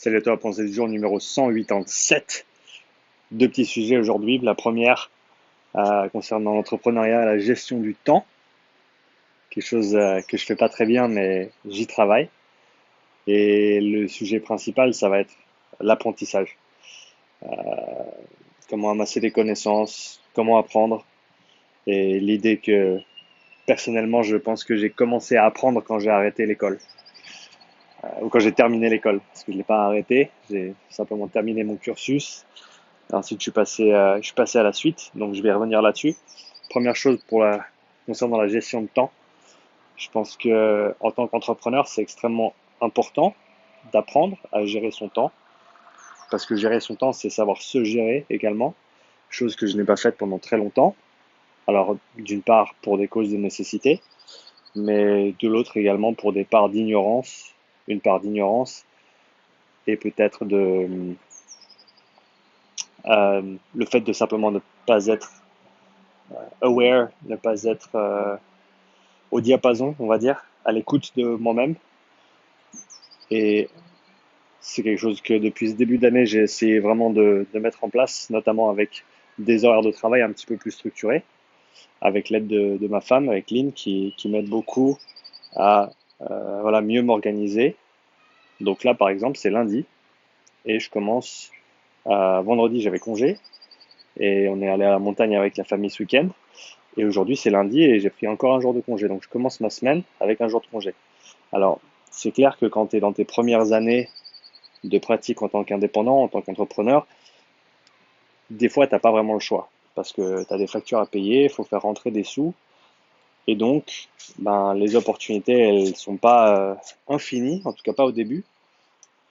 Salut à toi, pensée du jour numéro 187. Deux petits sujets aujourd'hui. La première, concernant l'entrepreneuriat, la gestion du temps. Quelque chose que je fais pas très bien, mais j'y travaille. Et le sujet principal, ça va être l'apprentissage. Comment amasser des connaissances, comment apprendre. Et l'idée que, personnellement, je pense que j'ai commencé à apprendre quand j'ai arrêté l'école. Ou quand j'ai terminé l'école. Parce que je l'ai pas arrêté, j'ai simplement terminé mon cursus. Ensuite, je suis passé à la suite, donc je vais revenir là-dessus. Première chose concernant la gestion de temps, je pense que en tant qu'entrepreneur, c'est extrêmement important d'apprendre à gérer son temps, parce que gérer son temps, c'est savoir se gérer également, chose que je n'ai pas faite pendant très longtemps. Alors, d'une part pour des causes de nécessité, mais de l'autre également pour des parts d'ignorance, une part d'ignorance et peut-être le fait de simplement ne pas être aware, ne pas être au diapason, on va dire, à l'écoute de moi-même. Et c'est quelque chose que depuis ce début d'année, j'ai essayé vraiment de mettre en place, notamment avec des horaires de travail un petit peu plus structurés, avec l'aide de ma femme, avec Lynn, qui m'aide beaucoup à voilà, mieux m'organiser. Donc là, par exemple, c'est lundi et je commence vendredi, j'avais congé et on est allé à la montagne avec la famille ce week-end. Et aujourd'hui, c'est lundi et j'ai pris encore un jour de congé. Donc je commence ma semaine avec un jour de congé. Alors, c'est clair que quand tu es dans tes premières années de pratique en tant qu'indépendant, en tant qu'entrepreneur, des fois, tu n'as pas vraiment le choix. Parce que tu as des factures à payer, il faut faire rentrer des sous. Et donc, ben, les opportunités, elles sont pas infinies, en tout cas pas au début.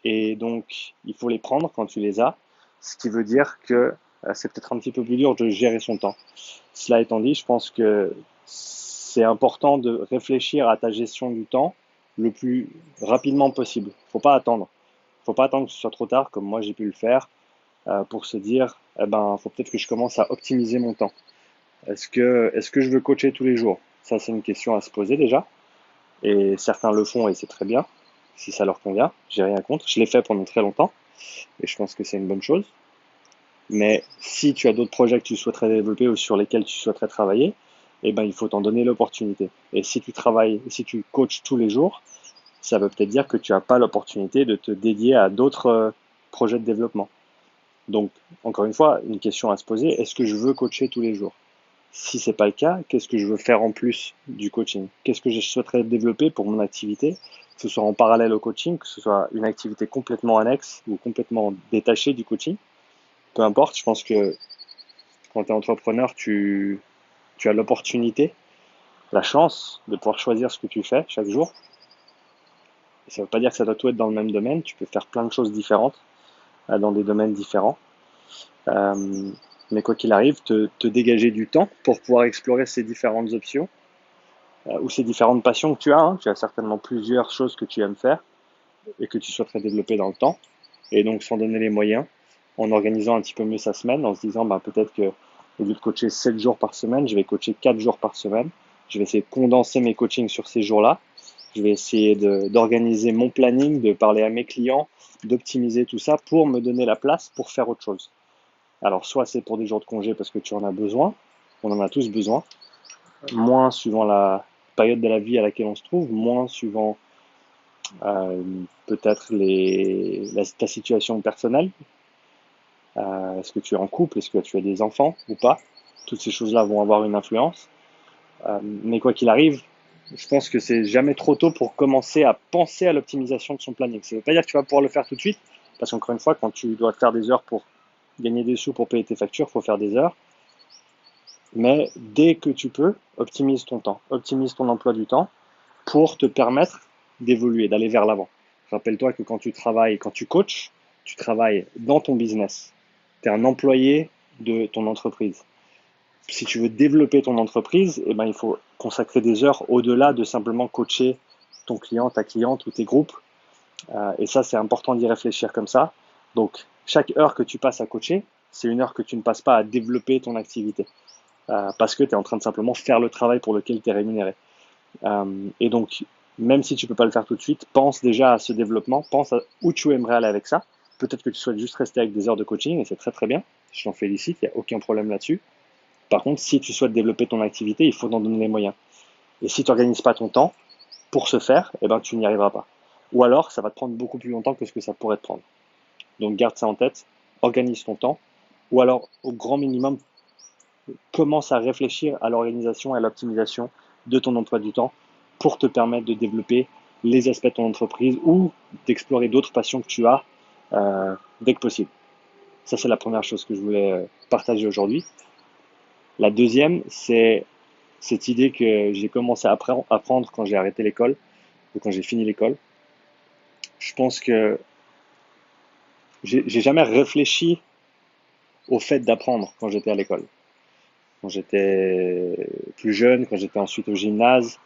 Et donc, il faut les prendre quand tu les as. Ce qui veut dire que c'est peut-être un petit peu plus dur de gérer son temps. Cela étant dit, je pense que c'est important de réfléchir à ta gestion du temps le plus rapidement possible. Faut pas attendre. Faut pas attendre que ce soit trop tard, comme moi j'ai pu le faire, pour se dire, eh ben, faut peut-être que je commence à optimiser mon temps. Est-ce que je veux coacher tous les jours? Ça, c'est une question à se poser déjà. Et certains le font et c'est très bien. Si ça leur convient, j'ai rien contre. Je l'ai fait pendant très longtemps et je pense que c'est une bonne chose. Mais si tu as d'autres projets que tu souhaiterais développer ou sur lesquels tu souhaiterais travailler, eh ben, il faut t'en donner l'opportunité. Et si tu travailles, si tu coaches tous les jours, ça veut peut-être dire que tu n'as pas l'opportunité de te dédier à d'autres projets de développement. Donc, encore une fois, une question à se poser, est-ce que je veux coacher tous les jours? Si c'est pas le cas, qu'est-ce que je veux faire en plus du coaching? Qu'est-ce que je souhaiterais développer pour mon activité, que ce soit en parallèle au coaching, que ce soit une activité complètement annexe ou complètement détachée du coaching? Peu importe, je pense que quand tu es entrepreneur, tu as l'opportunité, la chance de pouvoir choisir ce que tu fais chaque jour. Et ça ne veut pas dire que ça doit tout être dans le même domaine, tu peux faire plein de choses différentes dans des domaines différents. Euh, mais quoi qu'il arrive, te dégager du temps pour pouvoir explorer ces différentes options ou ces différentes passions que tu as. Hein. Tu as certainement plusieurs choses que tu aimes faire et que tu souhaiterais développer dans le temps. Et donc, s'en donner les moyens, en organisant un petit peu mieux sa semaine, en se disant bah, peut-être que au lieu de coacher 7 jours par semaine, je vais coacher 4 jours par semaine. Je vais essayer de condenser mes coachings sur ces jours-là. Je vais essayer d'organiser mon planning, de parler à mes clients, d'optimiser tout ça pour me donner la place pour faire autre chose. Alors, soit c'est pour des jours de congé parce que tu en as besoin, on en a tous besoin, moins suivant la période de la vie à laquelle on se trouve, moins suivant euh, peut-être ta situation personnelle. Est-ce que tu es en couple? Est-ce que tu as des enfants ou pas? Toutes ces choses-là vont avoir une influence. Mais quoi qu'il arrive, je pense que c'est jamais trop tôt pour commencer à penser à l'optimisation de son planning. Ça ne veut pas dire que tu vas pouvoir le faire tout de suite, parce qu'encore une fois, quand tu dois faire des heures pour gagner des sous pour payer tes factures, il faut faire des heures. Mais dès que tu peux, optimise ton temps, optimise ton emploi du temps pour te permettre d'évoluer, d'aller vers l'avant. Rappelle-toi que quand tu travailles, quand tu coaches, tu travailles dans ton business. Tu es un employé de ton entreprise. Si tu veux développer ton entreprise, eh ben, il faut consacrer des heures au-delà de simplement coacher ton client, ta cliente ou tes groupes. Et ça, c'est important d'y réfléchir comme ça. Donc, chaque heure que tu passes à coacher, c'est une heure que tu ne passes pas à développer ton activité. Parce que tu es en train de simplement faire le travail pour lequel tu es rémunéré. Et donc, même si tu peux pas le faire tout de suite, pense déjà à ce développement, pense à où tu aimerais aller avec ça. Peut-être que tu souhaites juste rester avec des heures de coaching et c'est très très bien. Je t'en félicite, il n'y a aucun problème là-dessus. Par contre, si tu souhaites développer ton activité, il faut t'en donner les moyens. Et si tu n'organises pas ton temps pour ce faire, eh ben, tu n'y arriveras pas. Ou alors, ça va te prendre beaucoup plus longtemps que ce que ça pourrait te prendre. Donc garde ça en tête, organise ton temps, ou alors au grand minimum, commence à réfléchir à l'organisation et à l'optimisation de ton emploi du temps pour te permettre de développer les aspects de ton entreprise ou d'explorer d'autres passions que tu as dès que possible. Ça, c'est la première chose que je voulais partager aujourd'hui. La deuxième, c'est cette idée que j'ai commencé à apprendre quand j'ai arrêté l'école ou quand j'ai fini l'école. Je pense que j'ai jamais réfléchi au fait d'apprendre quand j'étais à l'école. Quand j'étais plus jeune, quand j'étais ensuite au gymnase,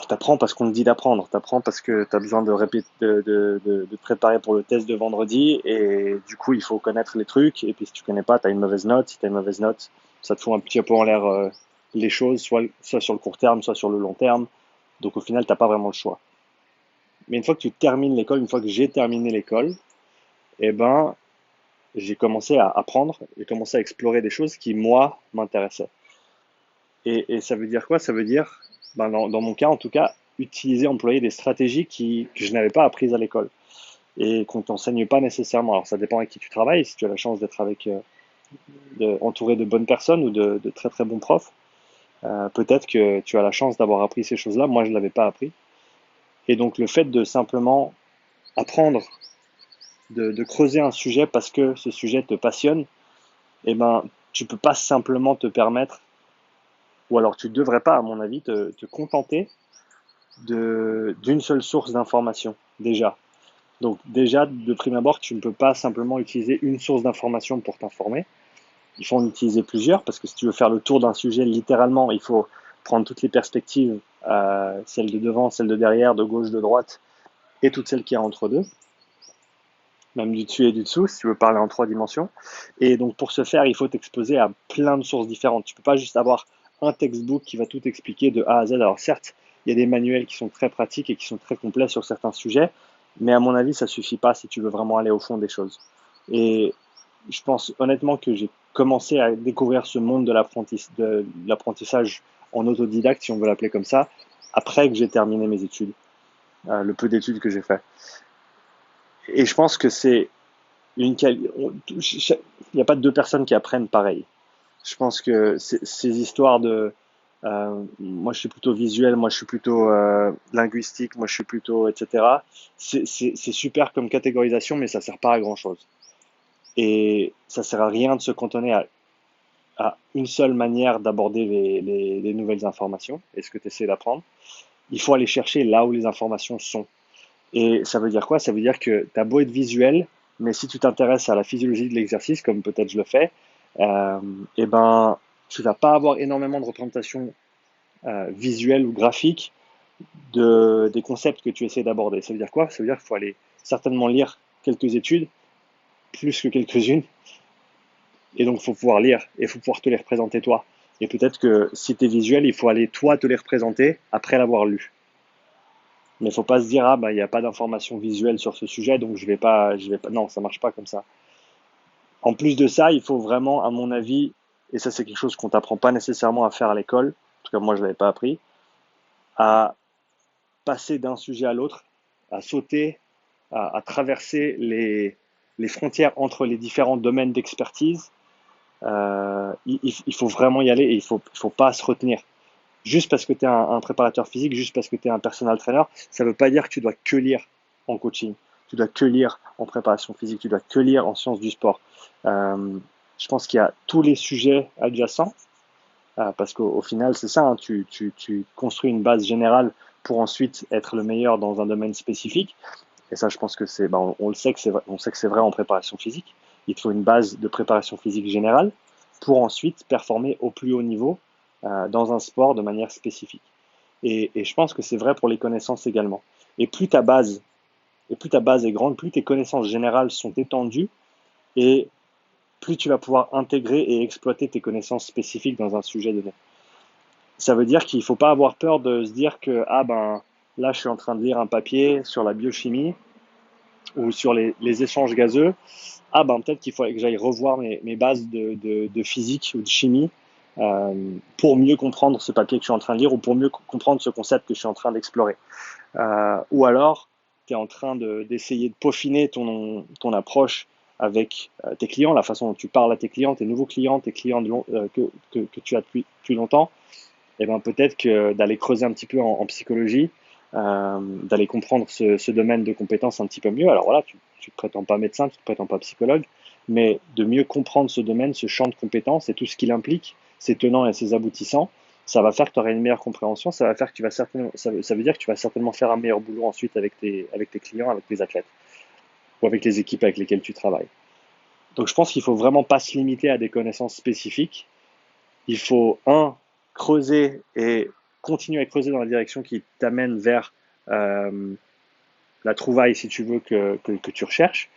t'apprends parce qu'on te dit d'apprendre. T'apprends parce que t'as besoin de répéter, de te préparer pour le test de vendredi et du coup il faut connaître les trucs et puis si tu connais pas, t'as une mauvaise note. Si t'as une mauvaise note, ça te fout un petit peu en l'air les choses, soit sur le court terme, soit sur le long terme. Donc au final, t'as pas vraiment le choix. Mais une fois que tu termines l'école, une fois que j'ai terminé l'école, eh ben j'ai commencé à apprendre, j'ai commencé à explorer des choses qui moi m'intéressaient. Et ça veut dire quoi? Ça veut dire, ben dans mon cas en tout cas, utiliser, employer des stratégies que je n'avais pas apprises à l'école et qu'on t'enseigne pas nécessairement. Alors ça dépend avec qui tu travailles, si tu as la chance d'être entouré de bonnes personnes ou de très très bons profs, peut-être que tu as la chance d'avoir appris ces choses-là. Moi, je ne l'avais pas appris. Et donc le fait de simplement apprendre, de creuser un sujet parce que ce sujet te passionne, eh ben, tu peux pas simplement te permettre, ou alors tu devrais pas, à mon avis, te contenter d'une seule source d'information, déjà. Donc déjà, de prime abord, tu ne peux pas simplement utiliser une source d'information pour t'informer. Il faut en utiliser plusieurs, parce que si tu veux faire le tour d'un sujet, littéralement, il faut prendre toutes les perspectives, celle de devant, celle de derrière, de gauche, de droite, et toutes celles qu'il y a entre deux, même du dessus et du dessous, si tu veux parler en trois dimensions. Et donc pour ce faire, il faut t'exposer à plein de sources différentes. Tu ne peux pas juste avoir un textbook qui va tout expliquer de A à Z. Alors certes, il y a des manuels qui sont très pratiques et qui sont très complets sur certains sujets, mais à mon avis, ça suffit pas si tu veux vraiment aller au fond des choses. Et je pense honnêtement que j'ai commencé à découvrir ce monde de l'apprentissage en autodidacte, si on veut l'appeler comme ça, après que j'ai terminé mes études, le peu d'études que j'ai fait. Et je pense que c'est il n'y a pas deux personnes qui apprennent pareil. Je pense que ces histoires de moi je suis plutôt visuel, moi je suis plutôt linguistique, moi je suis plutôt etc. C'est super comme catégorisation, mais ça sert pas à grand chose. Et ça sert à rien de se cantonner à une seule manière d'aborder les nouvelles informations et ce que tu essaies d'apprendre. Il faut aller chercher là où les informations sont. Et ça veut dire quoi? Ça veut dire que tu as beau être visuel, mais si tu t'intéresses à la physiologie de l'exercice, comme peut-être je le fais, eh ben, tu vas pas avoir énormément de représentations visuelles ou graphiques des concepts que tu essaies d'aborder. Ça veut dire quoi? Ça veut dire qu'il faut aller certainement lire quelques études, plus que quelques-unes, et donc il faut pouvoir lire et il faut pouvoir te les représenter toi. Et peut-être que si tu es visuel, il faut aller toi te les représenter après l'avoir lu. Mais il ne faut pas se dire, ah bah il n'y a pas d'information visuelle sur ce sujet, donc je vais pas. Non, ça marche pas comme ça. En plus de ça, il faut vraiment, à mon avis, et ça c'est quelque chose qu'on t'apprend pas nécessairement à faire à l'école, en tout cas moi je l'avais pas appris, à passer d'un sujet à l'autre, à sauter, à traverser les frontières entre les différents domaines d'expertise. Il faut vraiment y aller et il faut pas se retenir. Juste parce que tu es un préparateur physique, juste parce que tu es un personal trainer, ça ne veut pas dire que tu dois que lire en coaching, tu dois que lire en préparation physique, tu dois que lire en sciences du sport. Je pense qu'il y a tous les sujets adjacents, parce qu'au final, c'est ça, hein, tu construis une base générale pour ensuite être le meilleur dans un domaine spécifique. Et ça, je pense que on le sait que on sait que c'est vrai en préparation physique. Il te faut une base de préparation physique générale pour ensuite performer au plus haut niveau dans un sport de manière spécifique. Et je pense que c'est vrai pour les connaissances également. Et plus ta base est grande, plus tes connaissances générales sont étendues et plus tu vas pouvoir intégrer et exploiter tes connaissances spécifiques dans un sujet donné. Ça veut dire qu'il ne faut pas avoir peur de se dire que ah ben là, je suis en train de lire un papier sur la biochimie ou sur les échanges gazeux. Ah ben peut-être qu'il faudrait que j'aille revoir mes bases de physique ou de chimie pour mieux comprendre ce papier que je suis en train de lire ou pour mieux comprendre ce concept que je suis en train d'explorer. Ou alors, tu es en train d'essayer de peaufiner ton approche avec tes clients, la façon dont tu parles à tes clients, tes nouveaux clients, tes clients que tu as depuis longtemps. Et ben peut-être que d'aller creuser un petit peu en psychologie, d'aller comprendre ce domaine de compétences un petit peu mieux. Alors voilà, tu ne prétends pas médecin, tu ne prétends pas psychologue, mais de mieux comprendre ce domaine, ce champ de compétences et tout ce qu'il implique, ses tenants et ses aboutissants, ça va faire que tu auras une meilleure compréhension, ça va faire que tu vas certainement, ça veut dire que tu vas certainement faire un meilleur boulot ensuite avec tes clients, avec tes athlètes ou avec les équipes avec lesquelles tu travailles. Donc je pense qu'il faut vraiment pas se limiter à des connaissances spécifiques. Il faut, creuser et continuer à creuser dans la direction qui t'amène vers euh, la trouvaille, si tu veux, que tu recherches.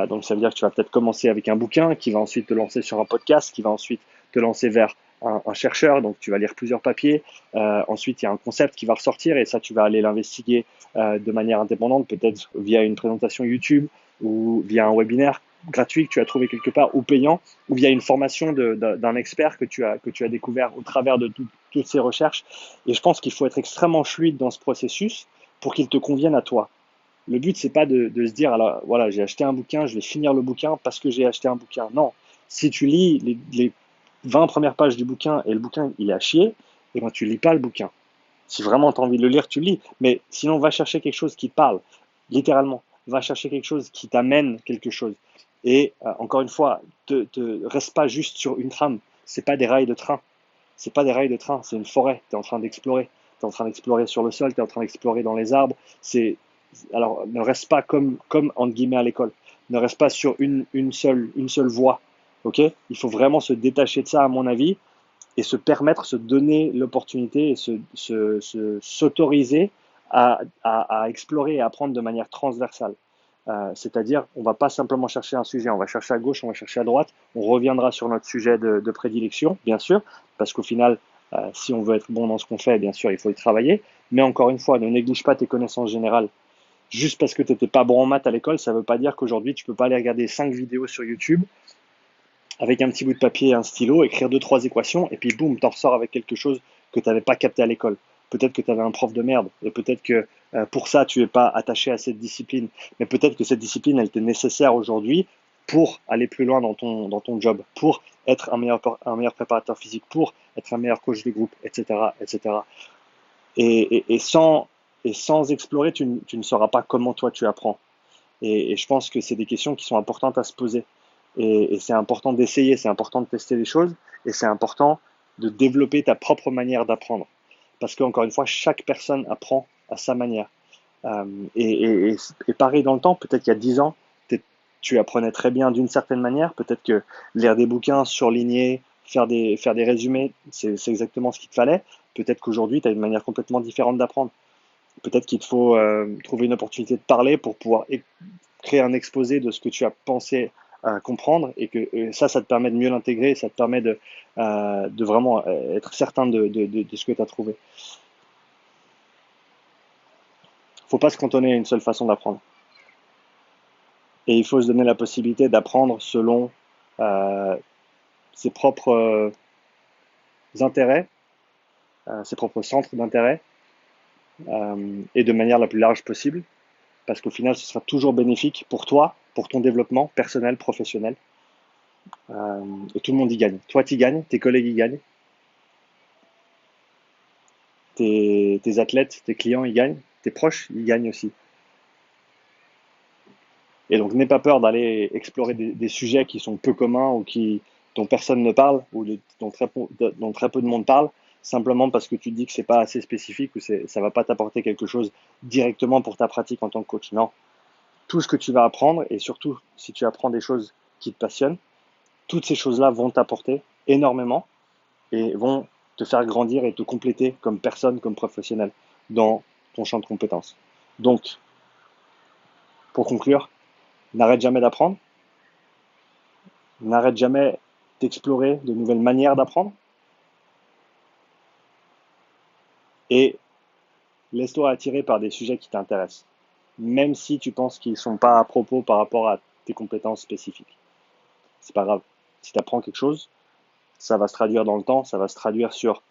Donc ça veut dire que tu vas peut-être commencer avec un bouquin qui va ensuite te lancer sur un podcast, qui va ensuite te lancer vers un chercheur, donc tu vas lire plusieurs papiers. Ensuite, il y a un concept qui va ressortir et ça, tu vas aller l'investiguer de manière indépendante, peut-être via une présentation YouTube ou via un webinaire gratuit que tu as trouvé quelque part ou payant, ou via une formation d'un expert que tu as découvert au travers de toutes ces recherches. Et je pense qu'il faut être extrêmement fluide dans ce processus pour qu'il te convienne à toi. Le but, c'est pas de se dire, alors voilà, j'ai acheté un bouquin, je vais finir le bouquin parce que j'ai acheté un bouquin. Non, si tu lis les 20 premières pages du bouquin et le bouquin il est à chier, et ben tu lis pas le bouquin. Si vraiment tu as envie de le lire, tu le lis. Mais sinon, va chercher quelque chose qui te parle, littéralement. Va chercher quelque chose qui t'amène quelque chose. Et encore une fois, reste pas juste sur une trame. C'est pas des rails de train. C'est pas des rails de train, c'est une forêt. Tu es en train d'explorer. Tu es en train d'explorer sur le sol, tu es en train d'explorer dans les arbres. Alors, ne reste pas comme entre guillemets à l'école. Ne reste pas sur une seule voie. Ok. Il faut vraiment se détacher de ça, à mon avis, et se permettre, se donner l'opportunité et s'autoriser à explorer et à apprendre de manière transversale. C'est-à-dire, on ne va pas simplement chercher un sujet, on va chercher à gauche, on va chercher à droite, on reviendra sur notre sujet de prédilection, bien sûr, parce qu'au final, si on veut être bon dans ce qu'on fait, bien sûr, il faut y travailler, mais encore une fois, ne néglige pas tes connaissances générales. Juste parce que tu n'étais pas bon en maths à l'école, ça ne veut pas dire qu'aujourd'hui, tu ne peux pas aller regarder 5 vidéos sur YouTube avec un petit bout de papier et un stylo, écrire deux, trois équations, et puis boum, t'en ressors avec quelque chose que tu n'avais pas capté à l'école. Peut-être que tu avais un prof de merde, et peut-être que pour ça, tu n'es pas attaché à cette discipline. Mais peut-être que cette discipline, elle t'est nécessaire aujourd'hui pour aller plus loin dans ton job, pour être un meilleur préparateur physique, pour être un meilleur coach de groupe, etc. etc. Et sans explorer, tu ne sauras pas comment toi tu apprends. Et je pense que c'est des questions qui sont importantes à se poser. Et c'est important d'essayer, c'est important de tester les choses, et c'est important de développer ta propre manière d'apprendre. Parce qu'encore une fois, chaque personne apprend à sa manière. Euh, et pareil dans le temps, peut-être qu'il y a 10 ans, tu apprenais très bien d'une certaine manière, peut-être que lire des bouquins, surligner, faire des résumés, c'est exactement ce qu'il te fallait. Peut-être qu'aujourd'hui, tu as une manière complètement différente d'apprendre. Peut-être qu'il te faut trouver une opportunité de parler pour pouvoir créer un exposé de ce que tu as pensé comprendre et que ça te permet de mieux l'intégrer, ça te permet de vraiment être certain de ce que tu as trouvé. Il ne faut pas se cantonner à une seule façon d'apprendre. Et il faut se donner la possibilité d'apprendre selon euh, ses propres intérêts, ses propres centres d'intérêt et de manière la plus large possible parce qu'au final, ce sera toujours bénéfique pour toi, pour ton développement personnel, professionnel. Et tout le monde y gagne. Toi, tu y gagnes, tes collègues y gagnent, tes athlètes, tes clients y gagnent, tes proches y gagnent aussi. Et donc, n'aie pas peur d'aller explorer des sujets qui sont peu communs ou dont personne ne parle ou dont très peu de monde parle, simplement parce que tu te dis que c'est pas assez spécifique ou ça va pas t'apporter quelque chose directement pour ta pratique en tant que coach. Non. Tout ce que tu vas apprendre, et surtout si tu apprends des choses qui te passionnent, toutes ces choses-là vont t'apporter énormément et vont te faire grandir et te compléter comme personne, comme professionnel dans ton champ de compétences. Donc, pour conclure, n'arrête jamais d'apprendre, n'arrête jamais d'explorer de nouvelles manières d'apprendre et Laisse-toi attirer par des sujets qui t'intéressent, même si tu penses qu'ils ne sont pas à propos par rapport à tes compétences spécifiques. C'est pas grave. Si tu apprends quelque chose, ça va se traduire dans le temps, ça va se traduire sur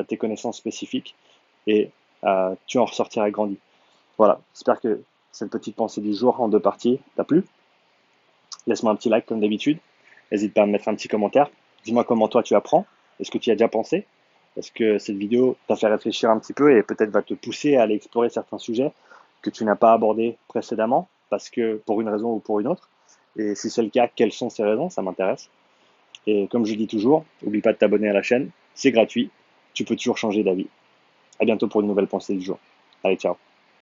tes connaissances spécifiques et tu en ressortiras grandi. Voilà, j'espère que cette petite pensée du jour en 2 parties t'a plu. Laisse-moi un petit like comme d'habitude. N'hésite pas à me mettre un petit commentaire. Dis-moi comment toi tu apprends. Est-ce que tu y as déjà pensé? Est-ce que cette vidéo t'a fait réfléchir un petit peu et peut-être va te pousser à aller explorer certains sujets que tu n'as pas abordés précédemment parce que pour une raison ou pour une autre? Et si c'est le cas, quelles sont ces raisons? Ça m'intéresse. Et comme je dis toujours, n'oublie pas de t'abonner à la chaîne. C'est gratuit. Tu peux toujours changer d'avis. À bientôt pour une nouvelle pensée du jour. Allez, ciao.